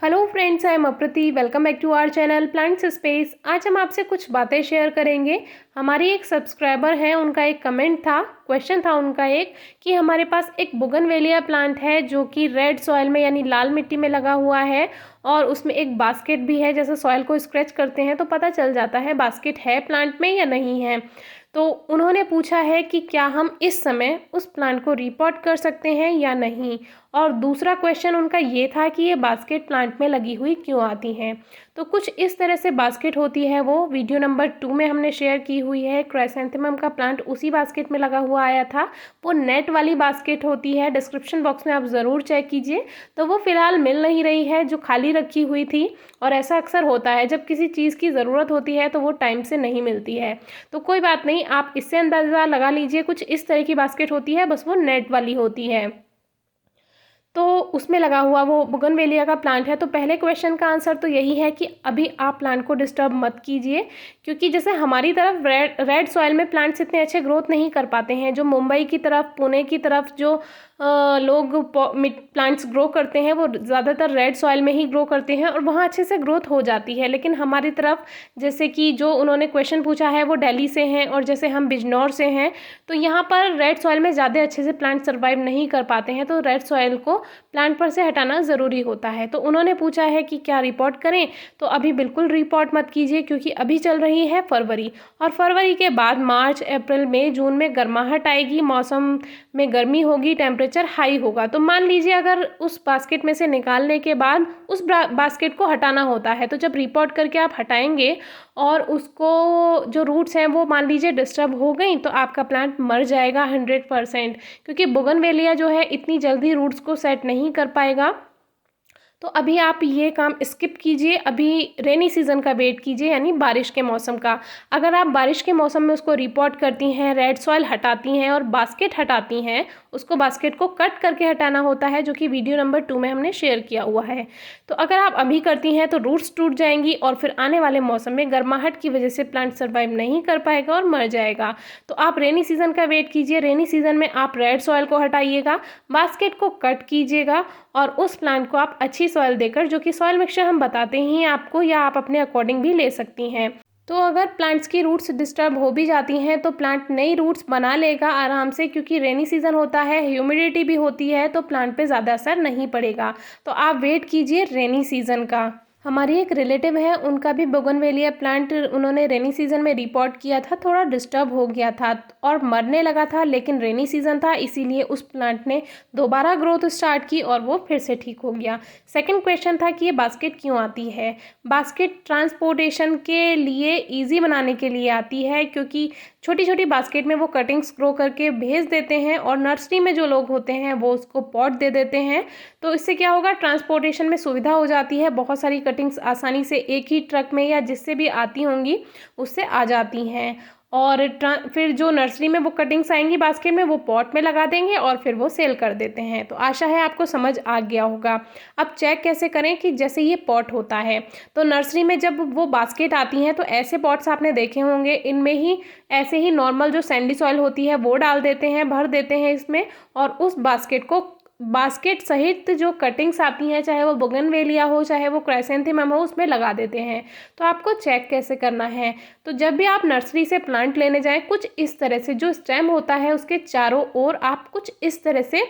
Hello friends, I am Aprati. Welcome back to our channel plants space. आज हम आपसे कुछ बातें शेयर करेंगे। हमारी एक सब्सक्राइबर है, उनका एक कमेंट था, क्वेश्चन था उनका एक, कि हमारे पास एक बोगनवेलिया प्लांट है जो कि रेड सॉइल में यानी लाल मिट्टी में लगा हुआ है और उसमें एक बास्केट भी है। जैसे सॉइल को स्क्रैच करते हैं तो पता चल जाता है बास्केट है प्लांट में या नहीं है। तो उन्होंने पूछा है कि क्या हम इस समय उस प्लांट को रिपोर्ट कर सकते हैं या नहीं। और दूसरा क्वेश्चन उनका ये था कि ये बास्केट प्लांट में लगी हुई क्यों आती हैं। तो कुछ इस तरह से बास्केट होती है, वो वीडियो नंबर 2 में हमने शेयर की हुई है। क्राइसैंथेमम का प्लांट उसी बास्केट में लगा हुआ आया था। वो नेट वाली बास्केट होती है, डिस्क्रिप्शन बॉक्स में आप ज़रूर चेक कीजिए। तो वो फ़िलहाल मिल नहीं रही है, जो खाली रखी हुई थी। और ऐसा अक्सर होता है, जब किसी चीज़ की ज़रूरत होती है तो वो टाइम से नहीं मिलती है। तो कोई बात नहीं, आप इससे अंदाज़ा लगा लीजिए, कुछ इस तरह की बास्केट होती है, बस वो नेट वाली होती है। तो उसमें लगा हुआ वो बोगनवेलिया का प्लांट है। तो पहले क्वेश्चन का आंसर तो यही है कि अभी आप प्लांट को डिस्टर्ब मत कीजिए, क्योंकि जैसे हमारी तरफ रेड सॉइल में प्लांट्स इतने अच्छे ग्रोथ नहीं कर पाते हैं। जो मुंबई की तरफ, पुणे की तरफ जो लोग प्लांट्स ग्रो करते हैं वो ज़्यादातर रेड सॉइल में ही ग्रो करते हैं और वहाँ अच्छे से ग्रोथ हो जाती है। लेकिन हमारी तरफ, जैसे कि जो उन्होंने क्वेश्चन पूछा है वो दिल्ली से हैं और जैसे हम बिजनौर से हैं, तो यहाँ पर रेड सॉइल में ज़्यादा अच्छे से प्लांट सर्वाइव नहीं कर पाते हैं। तो रेड सॉइल को प्लांट पर से हटाना ज़रूरी होता है। तो उन्होंने पूछा है कि क्या रिपोर्ट करें, तो अभी बिल्कुल रिपोर्ट मत कीजिए, क्योंकि अभी चल रही है फरवरी, और फरवरी के बाद मार्च, अप्रैल, मई, जून में गर्माहट आएगी, मौसम में गर्मी होगी, टेम्परेचर हाई होगा। तो मान लीजिए अगर उस बास्केट में से निकालने के बाद उस बास्केट को हटाना होता है, तो जब रिपोर्ट करके आप हटाएंगे और उसको जो रूट्स हैं वो मान लीजिए डिस्टर्ब हो गई, तो आपका प्लांट मर जाएगा 100%, क्योंकि बोगनवेलिया जो है इतनी जल्दी रूट्स को सेट नहीं कर पाएगा। तो अभी आप ये काम स्किप कीजिए, अभी रेनी सीज़न का वेट कीजिए, यानी बारिश के मौसम का। अगर आप बारिश के मौसम में उसको रिपोर्ट करती हैं, रेड सॉइल हटाती हैं और बास्केट हटाती हैं, उसको बास्केट को कट करके हटाना होता है, जो कि वीडियो नंबर 2 में हमने शेयर किया हुआ है। तो अगर आप अभी करती हैं तो रूट्स टूट जाएंगी और फिर आने वाले मौसम में गर्माहट की वजह से प्लांट सर्वाइव नहीं कर पाएगा और मर जाएगा। तो आप रेनी सीज़न का वेट कीजिए। रेनी सीज़न में आप रेड सॉइल को हटाइएगा, बास्केट को कट कीजिएगा और उस प्लांट को आप अच्छी सॉइल देकर, जो कि सॉइल मिक्सचर हम बताते ही हैं आपको, या आप अपने अकॉर्डिंग भी ले सकती हैं। तो अगर प्लांट्स की रूट्स डिस्टर्ब हो भी जाती हैं तो प्लांट नई रूट्स बना लेगा आराम से, क्योंकि रेनी सीज़न होता है, ह्यूमिडिटी भी होती है, तो प्लांट पे ज़्यादा असर नहीं पड़ेगा। तो आप वेट कीजिए रेनी सीज़न का। हमारी एक रिलेटिव है, उनका भी बोगनवेलिया प्लांट उन्होंने रेनी सीज़न में रिपोर्ट किया था, थोड़ा डिस्टर्ब हो गया था और मरने लगा था, लेकिन रेनी सीज़न था इसीलिए उस प्लांट ने दोबारा ग्रोथ स्टार्ट की और वो फिर से ठीक हो गया। सेकंड क्वेश्चन था कि ये बास्केट क्यों आती है। बास्केट ट्रांसपोर्टेशन के लिए, ईजी बनाने के लिए आती है, क्योंकि छोटी छोटी बास्केट में वो कटिंग्स ग्रो करके भेज देते हैं और नर्सरी में जो लोग होते हैं वो उसको पॉट दे देते हैं। तो इससे क्या होगा, ट्रांसपोर्टेशन में सुविधा हो जाती है, बहुत सारी कटिंग्स आसानी से एक ही ट्रक में या जिससे भी आती होंगी उससे आ जाती हैं। और फिर जो नर्सरी में वो कटिंग्स आएंगी बास्केट में, वो पॉट में लगा देंगे और फिर वो सेल कर देते हैं। तो आशा है आपको समझ आ गया होगा। अब चेक कैसे करें कि जैसे ये पॉट होता है, तो नर्सरी में जब वो बास्केट आती हैं तो ऐसे पॉट्स आपने देखे होंगे, इनमें ही ऐसे ही नॉर्मल जो सैंडी सॉइल होती है वो डाल देते हैं, भर देते हैं इसमें, और उस बास्केट को, बास्केट सहित जो कटिंग्स आती हैं, चाहे वो बोगनवेलिया हो चाहे वो क्राइसैंथेमम हो, उसमें लगा देते हैं। तो आपको चेक कैसे करना है, तो जब भी आप नर्सरी से प्लांट लेने जाएं, कुछ इस तरह से जो स्टेम होता है उसके चारों ओर आप कुछ इस तरह से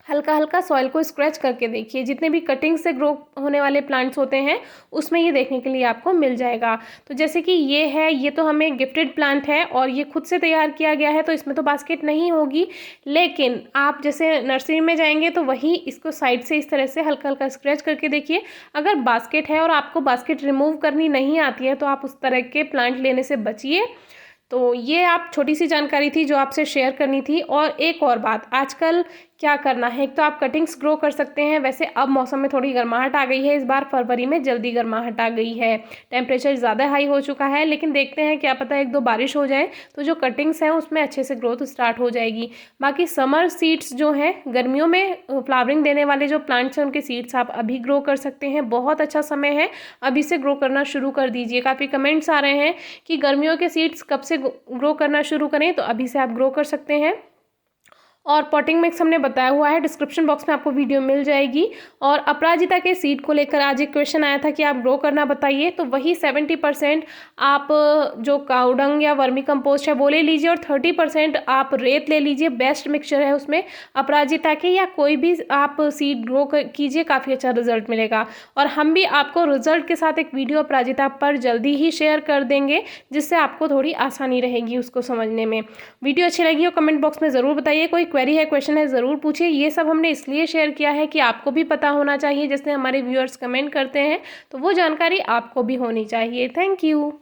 हल्का हल्का सॉइल को स्क्रैच करके देखिए। जितने भी कटिंग से ग्रो होने वाले प्लांट्स होते हैं उसमें ये देखने के लिए आपको मिल जाएगा। तो जैसे कि ये है, ये तो हमें गिफ्टेड प्लांट है और ये खुद से तैयार किया गया है, तो इसमें तो बास्केट नहीं होगी। लेकिन आप जैसे नर्सरी में जाएंगे तो वही इसको साइड से इस तरह से हल्का हल्का स्क्रैच करके देखिए। अगर बास्केट है और आपको बास्केट रिमूव करनी नहीं आती है तो आप उस तरह के प्लांट लेने से बचिए। तो ये आप छोटी सी जानकारी थी जो आपसे शेयर करनी थी। और एक और बात, आजकल क्या करना है, एक तो आप कटिंग्स ग्रो कर सकते हैं। वैसे अब मौसम में थोड़ी गर्माहट आ गई है, इस बार फरवरी में जल्दी गर्माहट आ गई है, टेम्परेचर ज़्यादा हाई हो चुका है, लेकिन देखते हैं, क्या पता एक दो बारिश हो जाए तो जो कटिंग्स हैं उसमें अच्छे से ग्रोथ स्टार्ट हो जाएगी। बाकी समर सीड्स जो हैं, गर्मियों में फ्लावरिंग देने वाले जो प्लांट्स हैं उनके सीड्स आप अभी ग्रो कर सकते हैं, बहुत अच्छा समय है, अभी से ग्रो करना शुरू कर दीजिए। काफ़ी कमेंट्स आ रहे हैं कि गर्मियों के सीड्स कब से ग्रो करना शुरू करें, तो अभी से आप ग्रो कर सकते हैं। और पॉटिंग मिक्स हमने बताया हुआ है, डिस्क्रिप्शन बॉक्स में आपको वीडियो मिल जाएगी। और अपराजिता के सीड को लेकर आज एक क्वेश्चन आया था कि आप ग्रो करना बताइए, तो वही 70% आप जो काउडंग या वर्मी कंपोस्ट है वो ले लीजिए और 30% आप रेत ले लीजिए। बेस्ट मिक्सचर है उसमें अपराजिता के, या कोई भी आप सीड ग्रो कीजिए, काफ़ी अच्छा रिजल्ट मिलेगा। और हम भी आपको रिजल्ट के साथ एक वीडियो अपराजिता पर जल्दी ही शेयर कर देंगे, जिससे आपको थोड़ी आसानी रहेगी उसको समझने में। वीडियो अच्छी लगी हो कमेंट बॉक्स में ज़रूर बताइए, कोई क्वेरी है, क्वेश्चन है, ज़रूर पूछिए। ये सब हमने इसलिए शेयर किया है कि आपको भी पता होना चाहिए, जैसे हमारे व्यूअर्स कमेंट करते हैं तो वो जानकारी आपको भी होनी चाहिए। Thank you.